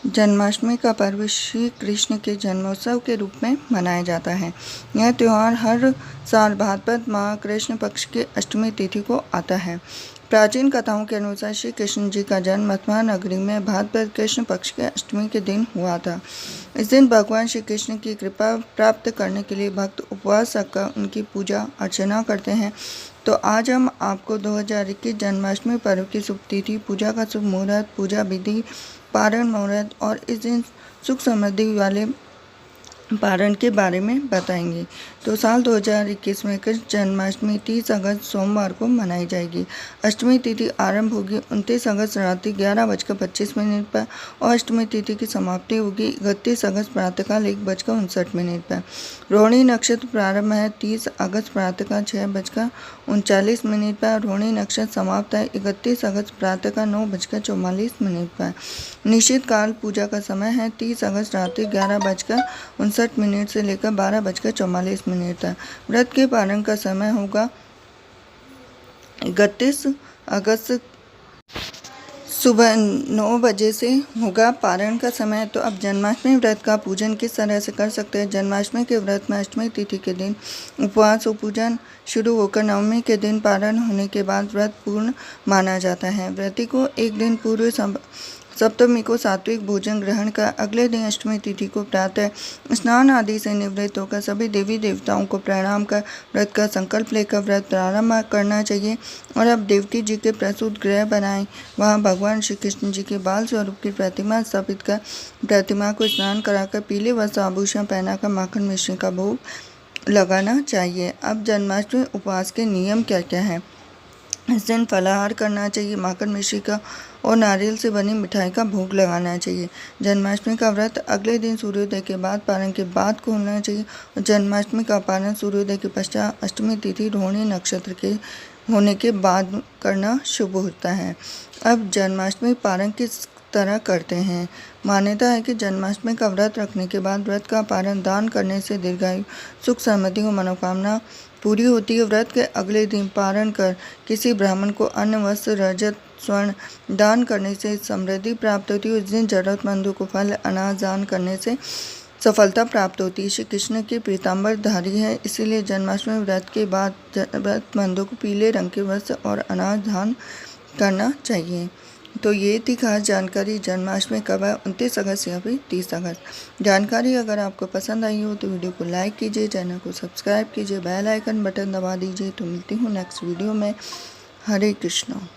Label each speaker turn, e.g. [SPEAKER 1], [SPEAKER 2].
[SPEAKER 1] जन्माष्टमी का पर्व श्री कृष्ण के जन्मोत्सव के रूप में मनाया जाता है। यह त्यौहार हर साल भाद्रपद माह कृष्ण पक्ष की अष्टमी तिथि को आता है। प्राचीन कथाओं के अनुसार श्री कृष्ण जी का जन्म मथुरा नगरी में भाद्रपद कृष्ण पक्ष के अष्टमी के दिन हुआ था। इस दिन भगवान श्री कृष्ण की कृपा प्राप्त करने के लिए भक्त उपवास रखकर उनकी पूजा अर्चना करते हैं। तो आज हम आपको 2021 जन्माष्टमी पर्व की शुभ तिथि, पूजा का शुभ मुहूर्त, पूजा विधि, पारण मुहूर्त और इस दिन सुख समृद्धि वाले पारण के बारे में बताएंगे। तो साल 2021 में कृष्ण जन्माष्टमी 30 अगस्त सोमवार को मनाई जाएगी। अष्टमी तिथि आरंभ होगी 29 अगस्त रात्रि 11:25 पर और अष्टमी तिथि की समाप्ति होगी 31 अगस्त प्रातःकाल 1:59 पर। रोहिणी नक्षत्र प्रारंभ है 30 अगस्त प्रातःकाल 6:39 पर। रोहिणी नक्षत्र समाप्त है 31 अगस्त प्रातःकाल 9:44 पर। निश्चित काल पूजा का समय है 30 अगस्त रात्रि 11:59 से लेकर 12:44 तक। व्रत के पारण का समय होगा 31 अगस्त सुबह 9 बजे से होगा पारण का समय। तो अब जन्माष्टमी व्रत का पूजन किस तरह से कर सकते हैं। जन्माष्टमी के व्रत में अष्टमी तिथि के दिन उपवास और पूजन शुरू होकर नवमी के दिन पारण होने के बाद व्रत पूर्ण माना जाता है। व्रती को एक दिन पूर्व सप्तमी को सात्विक भोजन ग्रहण कर अगले दिन अष्टमी तिथि को प्रातः स्नान आदि से निवृत्त होकर सभी देवी देवताओं को प्रणाम कर व्रत का संकल्प लेकर व्रत प्रारंभ करना चाहिए। और अब देवकी जी के प्रसूत गृह बनाएं, वहां भगवान श्री कृष्ण जी के बाल स्वरूप की प्रतिमा स्थापित कर प्रतिमा को स्नान कराकर पीले वस्त्र आभूषण पहनाकर माखन मिश्री का भोग लगाना चाहिए। अब जन्माष्टमी उपवास के नियम क्या क्या है। इस दिन फलाहार करना चाहिए, माखन मिश्री का और नारियल से बनी मिठाई का भोग लगाना चाहिए। जन्माष्टमी का व्रत अगले दिन सूर्योदय के बाद पारण के बाद को होना चाहिए और जन्माष्टमी का पारण सूर्योदय के पश्चात अष्टमी तिथि रोहिणी नक्षत्र के होने के बाद करना शुभ होता है। अब जन्माष्टमी पारण किस तरह करते हैं। मान्यता है कि जन्माष्टमी का व्रत रखने के बाद व्रत का पारण दान करने से दीर्घायु, सुख समृद्धि और मनोकामना पूरी होती है। व्रत के अगले दिन पारण कर किसी ब्राह्मण को अन्न, वस्त्र, रजत, स्वर्ण दान करने से समृद्धि प्राप्त होती है। उस दिन जरूरतमंदों को फल, अनाज दान करने से सफलता प्राप्त होती है। श्री कृष्ण की पीताम्बर धारी है, इसीलिए जन्माष्टमी व्रत के बाद जरूरतमंदों को पीले रंग के वस्त्र और अनाज दान करना चाहिए। तो ये थी खास जानकारी। जन्माष्टमी कब है, 29 अगस्त या फिर 30 अगस्त। जानकारी अगर आपको पसंद आई हो तो वीडियो को लाइक कीजिए, चैनल को सब्सक्राइब कीजिए, बेल आइकन बटन दबा दीजिए। तो मिलती हूँ नेक्स्ट वीडियो में। हरे कृष्णा।